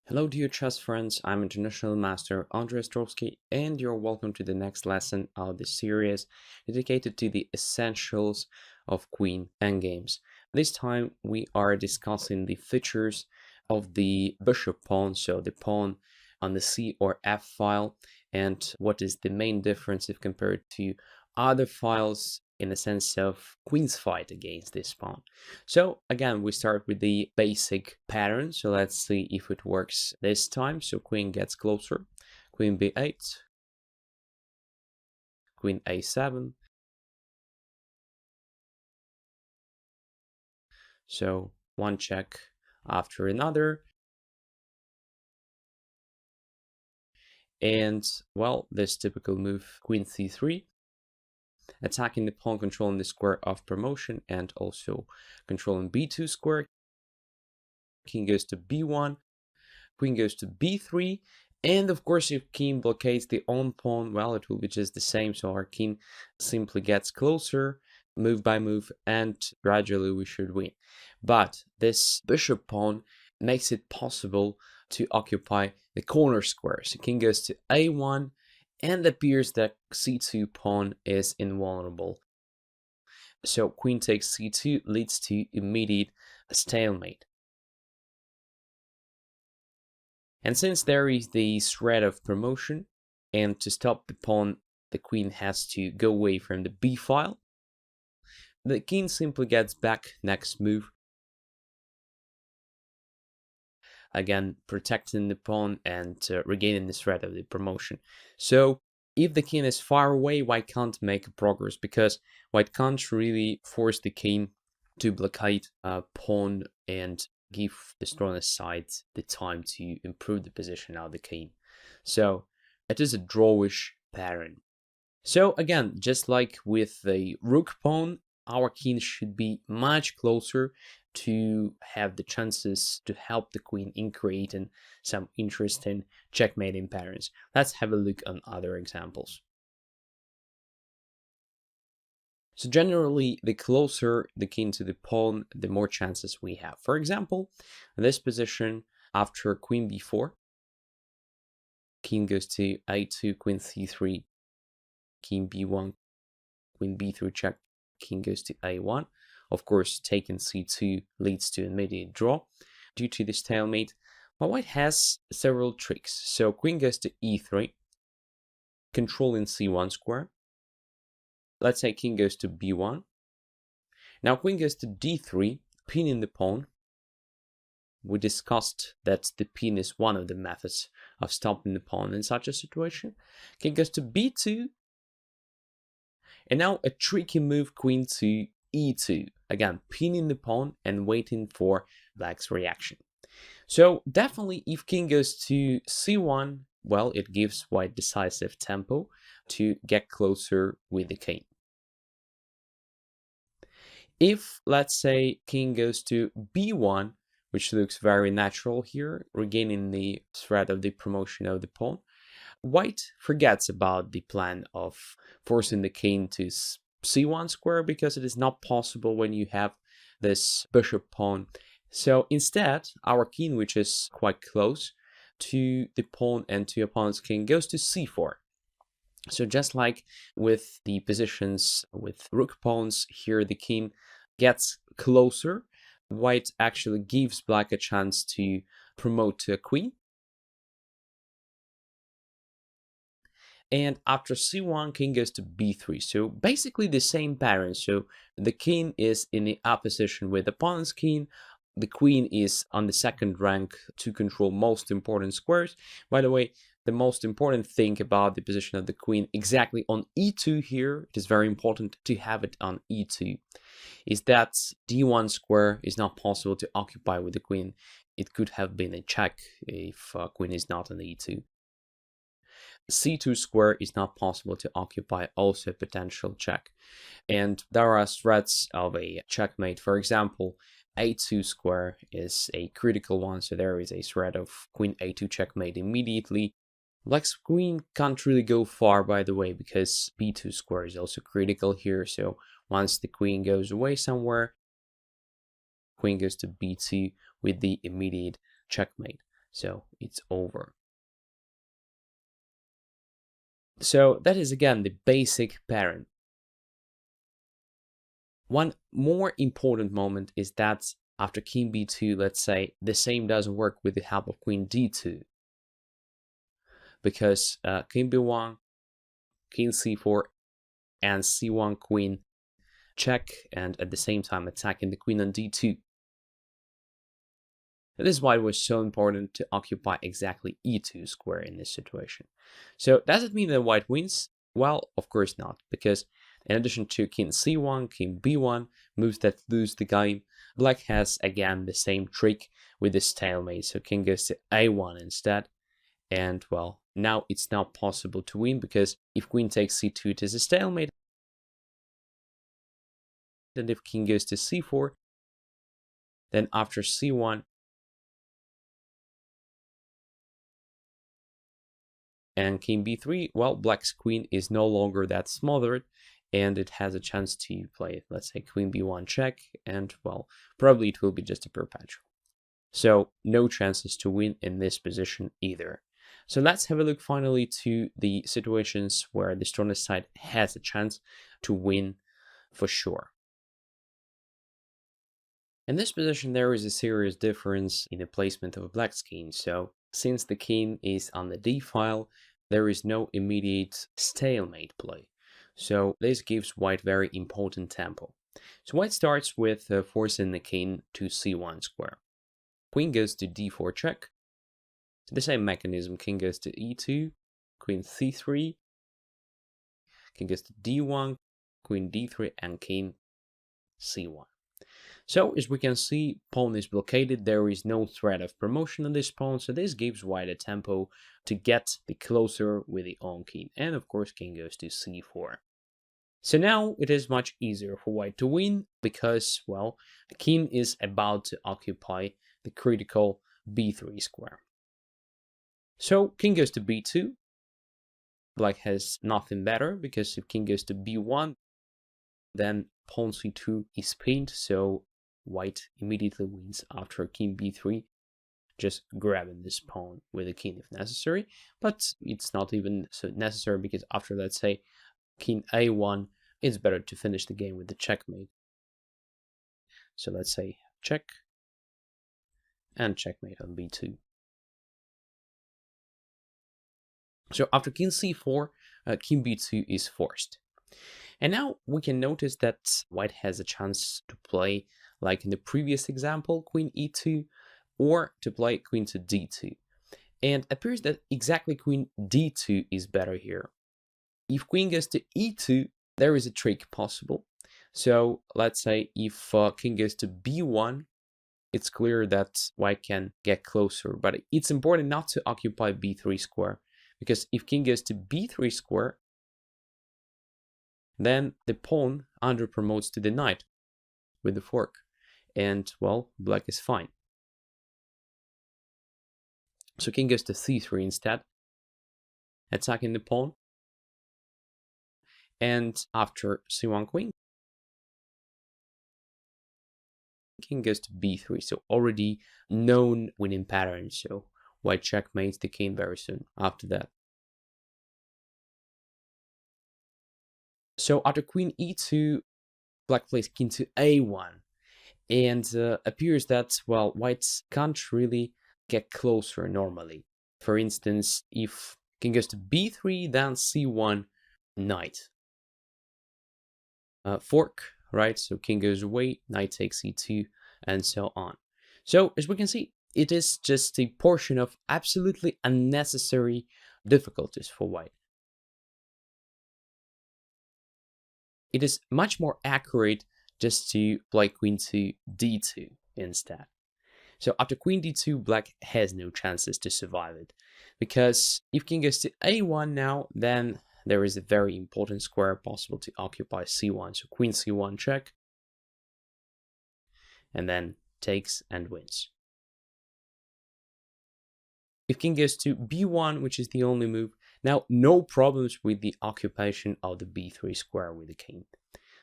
Hello dear chess friends, I'm International Master Andrey Ostrovskiy and you're welcome to the next lesson of this series dedicated to the essentials of Queen Endgames. This time we are discussing the features of the bishop pawn, so the pawn on the C or F file, and what is the main difference if compared to other files in the sense of queen's fight against this pawn. So again, we start with the basic pattern. So let's see if it works this time. So queen gets closer, queen b8, queen a7. So one check after another. And well, this typical move, queen c3, attacking the pawn, controlling the square of promotion and also controlling b2 square. King goes to b1, queen goes to b3, and of course if king blockades the own pawn, well, it will be just the same, so our king simply gets closer move by move and gradually we should win. But this bishop pawn makes it possible to occupy the corner square. So king goes to a1 and appears that c2 pawn is invulnerable. So queen takes c2 leads to immediate stalemate. And since there is the threat of promotion, and to stop the pawn, the queen has to go away from the b file, the king simply gets back next move, again protecting the pawn and regaining the threat of the promotion. So if the king is far away, white can't make progress because white can't really force the king to blockade a pawn and give the strongest side the time to improve the position of the king. So it is a drawish pattern. So again, just like with the rook pawn, our king should be much closer to have the chances to help the queen in creating some interesting checkmating patterns. Let's have a look on other examples. So generally, the closer the king to the pawn, the more chances we have. For example, in this position, after queen b4, king goes to a2, queen c3, king b1, queen b3 check, king goes to a1. Of course, taking c2 leads to an immediate draw due to the stalemate. But white has several tricks. So queen goes to e3, controlling c1 square. Let's say king goes to b1. Now queen goes to d3, pinning the pawn. We discussed that the pin is one of the methods of stopping the pawn in such a situation. King goes to b2. And now a tricky move, queen to e2. Again, pinning the pawn and waiting for black's reaction. So definitely if king goes to c1, well, it gives white decisive tempo to get closer with the king. If, let's say, king goes to b1, which looks very natural here, regaining the threat of the promotion of the pawn, white forgets about the plan of forcing the king to c1 square because it is not possible when you have this bishop pawn. So instead, our king, which is quite close to the pawn and to opponent's king, goes to c4. So just like with the positions with rook pawns, here the king gets closer. White actually gives black a chance to promote to a queen. And after c1, king goes to b3. So basically the same pattern. So the king is in the opposition with the opponent's king. The queen is on the second rank to control most important squares. By the way, the most important thing about the position of the queen exactly on e2 here, it is very important to have it on e2, is that d1 square is not possible to occupy with the queen. It could have been a check if queen is not on e2. c2 square is not possible to occupy, also a potential check. And there are threats of a checkmate. For example, a2 square is a critical one, so there is a threat of queen a2 checkmate immediately. Black's queen can't really go far, by the way, because b2 square is also critical here. So once the queen goes away somewhere, queen goes to b2 with the immediate checkmate. So it's over. So that is again the basic pattern. One more important moment is that after king b2, let's say the same doesn't work with the help of queen d2, because king b1, king c4, and c1 queen check, and at the same time attacking the queen on d2. This is why it was so important to occupy exactly e2 square in this situation. So does it mean that white wins? Well, of course not, because in addition to king c1, king b1, moves that lose the game, black has again the same trick with the stalemate. So king goes to a1 instead, and well, now it's not possible to win, because if queen takes c2, it is a stalemate, and if king goes to c4, then after c1 and king b3, well, black's queen is no longer that smothered, and it has a chance to play, let's say, queen b1 check, and well, probably it will be just a perpetual. So no chances to win in this position either. So let's have a look finally to the situations where the strongest side has a chance to win for sure. In this position, there is a serious difference in the placement of black's king. So since the king is on the d file, there is no immediate stalemate play. So this gives white very important tempo. So white starts with forcing the king to c1 square. Queen goes to d4 check. The same mechanism, king goes to e2, queen c3, king goes to d1, queen d3, and king c1. So as we can see, pawn is blockaded, there is no threat of promotion on this pawn, so this gives white a tempo to get the closer with the own king, and of course king goes to c4. So now it is much easier for white to win, because, well, the king is about to occupy the critical b3 square. So king goes to b2, black has nothing better, because if king goes to b1, then pawn c2 is pinned, so white immediately wins after king b3, just grabbing this pawn with the king if necessary, but it's not even so necessary, because after, let's say, king a1, it's better to finish the game with the checkmate. So let's say check, and checkmate on b2. So after king c4, king b2 is forced. And now we can notice that white has a chance to play, like in the previous example, queen e2, or to play queen to d2. And it appears that exactly queen d2 is better here. If queen goes to e2, there is a trick possible. So let's say if king goes to b1, it's clear that white can get closer, but it's important not to occupy b3 square, because if king goes to b3 square, then the pawn under promotes to the knight with the fork, and well, black is fine. So king goes to c3 instead, attacking the pawn, and after c1 queen, king goes to b3, so already known winning pattern, so white checkmates the king very soon after that. So after queen e2, black plays king to a1, and appears that, well, white can't really get closer normally. For instance, if king goes to b3, then c1, knight. Fork, right? So king goes away, knight takes e2, and so on. So as we can see, it is just a portion of absolutely unnecessary difficulties for white. It is much more accurate just to play queen to d2 instead. So after queen d2, black has no chances to survive it, because if king goes to a1 now, then there is a very important square possible to occupy c1. So queen c1 check, and then takes and wins. If king goes to b1, which is the only move, now no problems with the occupation of the b3 square with the king.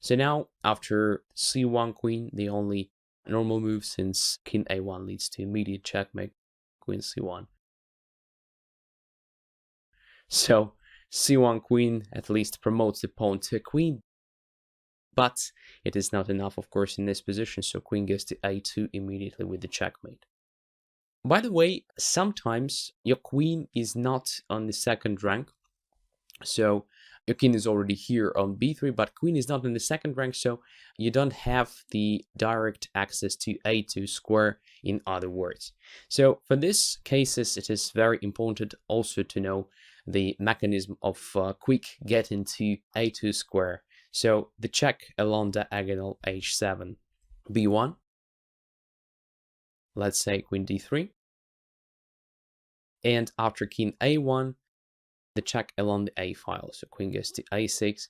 So now after c1 queen, the only normal move, since king a1 leads to immediate checkmate, queen c1. So c1 queen at least promotes the pawn to a queen, but it is not enough, of course, in this position, so queen goes to a2 immediately with the checkmate. By the way, sometimes your queen is not on the second rank, so your king is already here on b3, but queen is not in the second rank, so you don't have the direct access to a2 square, in other words. So for these cases, it is very important also to know the mechanism of quick getting to a2 square. So the check along diagonal h7, b1, let's say queen d3, and after king a1, the check along the a file. So queen goes to a6,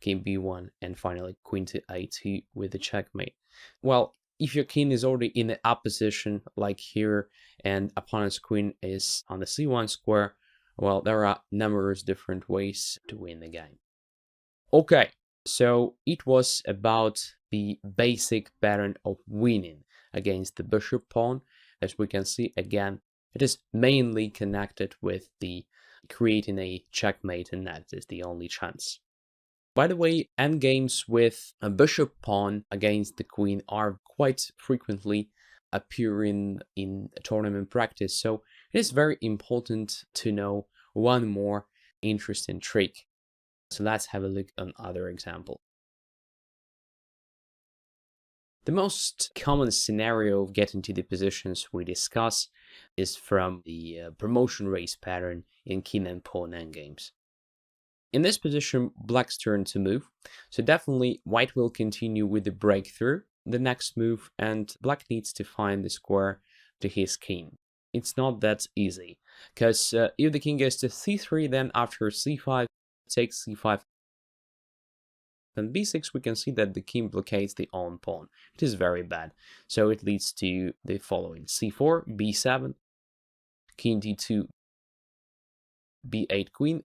king b1, and finally queen to a2 with the checkmate. Well, if your king is already in the up position, like here, and opponent's queen is on the c1 square, well, there are numerous different ways to win the game. Okay, so it was about the basic pattern of winning against the bishop pawn. As we can see, again, it is mainly connected with the creating a checkmate, and that is the only chance. By the way, endgames with a bishop pawn against the queen are quite frequently appearing in tournament practice, so it is very important to know one more interesting trick. So let's have a look on other example. The most common scenario of getting to the positions we discuss is from the promotion race pattern in King and Pawn Endgames. In this position, black's turn to move, so definitely white will continue with the breakthrough, the next move, and black needs to find the square to his king. It's not that easy, because if the king goes to c3, then after c5, takes c5, and b6, we can see that the king blockades the own pawn. It is very bad. So it leads to the following: c4, b7, king d2, b8 queen,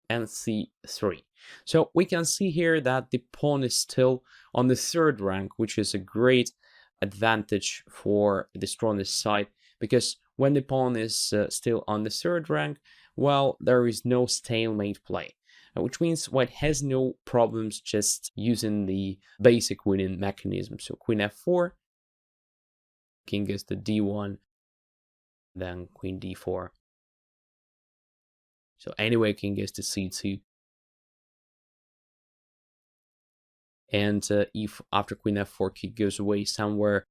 and c3. So we can see here that the pawn is still on the third rank, which is a great advantage for the strongest side, because when the pawn is still on the third rank, well, there is no stalemate play. Which means white has no problems just using the basic winning mechanism. So queen f4, king goes to d1, then queen d4. So anyway, king goes to c2. And if after queen f4, king goes away somewhere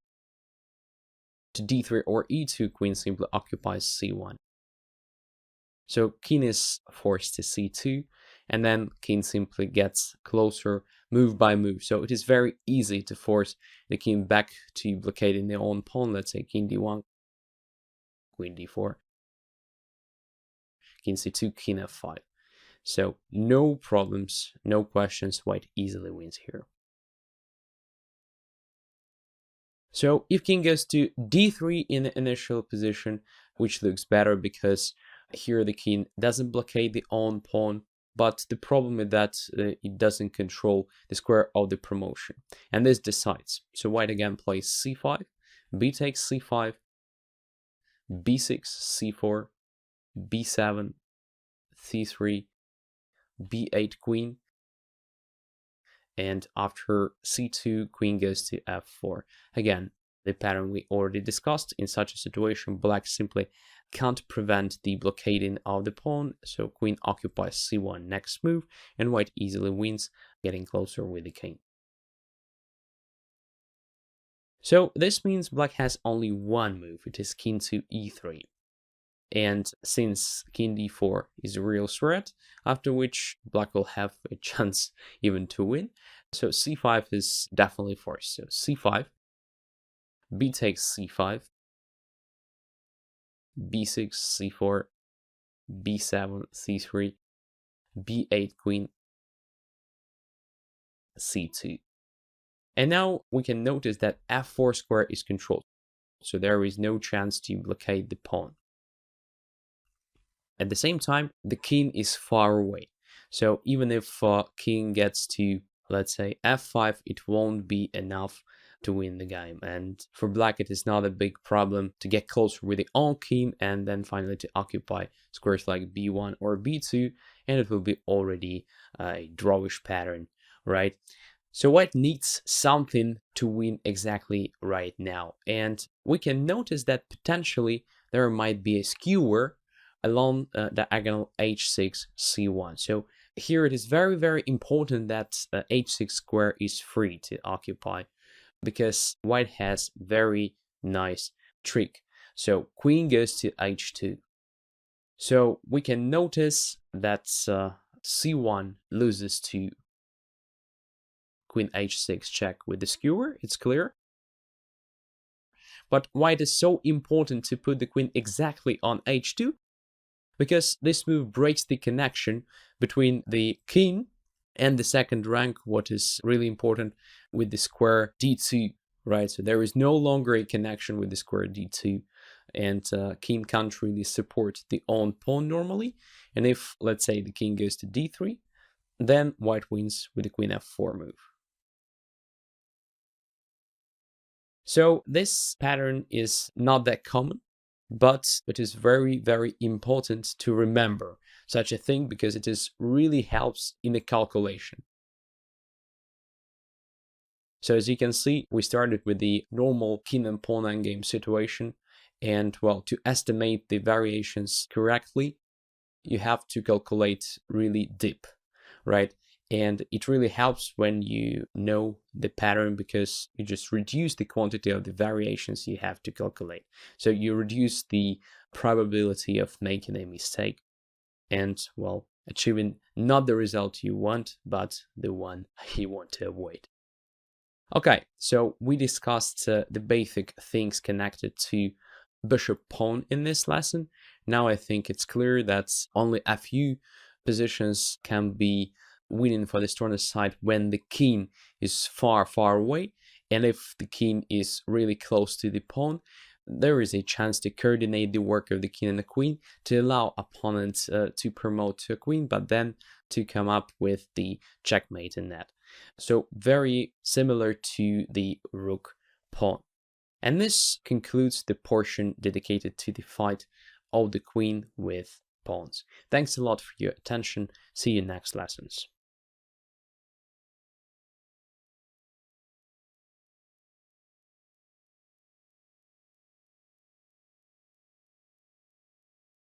to d3 or e2, queen simply occupies c1. So king is forced to c2, and then king simply gets closer move by move. So it is very easy to force the king back to blockading their own pawn. Let's say king d1, queen d4, king c2, king f5. So no problems, no questions, white easily wins here. So if king goes to d3 in the initial position, which looks better because here the king doesn't blockade the own pawn, but the problem is that it doesn't control the square of the promotion, and this decides. So white again plays c5, b takes c5, b6, c4, b7, c3, b8 queen, and after c2, queen goes to f4. Again, the pattern we already discussed. In such a situation, black simply can't prevent the blockading of the pawn, so queen occupies c1 next move, and white easily wins, getting closer with the king. So this means black has only one move, it is king to e3. And since king d4 is a real threat, after which black will have a chance even to win, so c5 is definitely forced. So c5, b takes c5, b6, c4, b7, c3, b8 queen, c2. And now we can notice that f4 square is controlled, so there is no chance to blockade the pawn. At the same time, the king is far away, so even if king gets to, let's say, f5, it won't be enough to win the game. And for black, it is not a big problem to get closer with the own king and then finally to occupy squares like b1 or b2, and it will be already a drawish pattern, right? So white needs something to win exactly right now, and we can notice that potentially there might be a skewer along diagonal h6 c1. So here it is very, very important that h6 square is free to occupy, because white has very nice trick. So queen goes to h2. So we can notice that c1 loses to queen h6 check with the skewer, it's clear. But why it is so important to put the queen exactly on h2? Because this move breaks the connection between the king and the second rank, what is really important, with the square d2, right? So there is no longer a connection with the square d2, and king can't really support the own pawn normally. And if, let's say, the king goes to d3, then white wins with the queen f4 move. So this pattern is not that common, but it is very, very important to remember such a thing, because it is really helps in the calculation. So as you can see, we started with the normal king and pawn endgame situation, and well, to estimate the variations correctly, you have to calculate really deep, right? And it really helps when you know the pattern, because you just reduce the quantity of the variations you have to calculate. So you reduce the probability of making a mistake and, well, achieving not the result you want, but the one you want to avoid. Okay, so we discussed the basic things connected to bishop pawn in this lesson. Now I think it's clear that only a few positions can be winning for the stronger side when the king is far, far away. And if the king is really close to the pawn, there is a chance to coordinate the work of the king and the queen to allow opponents to promote to a queen, but then to come up with the checkmate in that. So very similar to the rook pawn. And this concludes the portion dedicated to the fight of the queen with pawns. Thanks a lot for your attention. See you next lessons.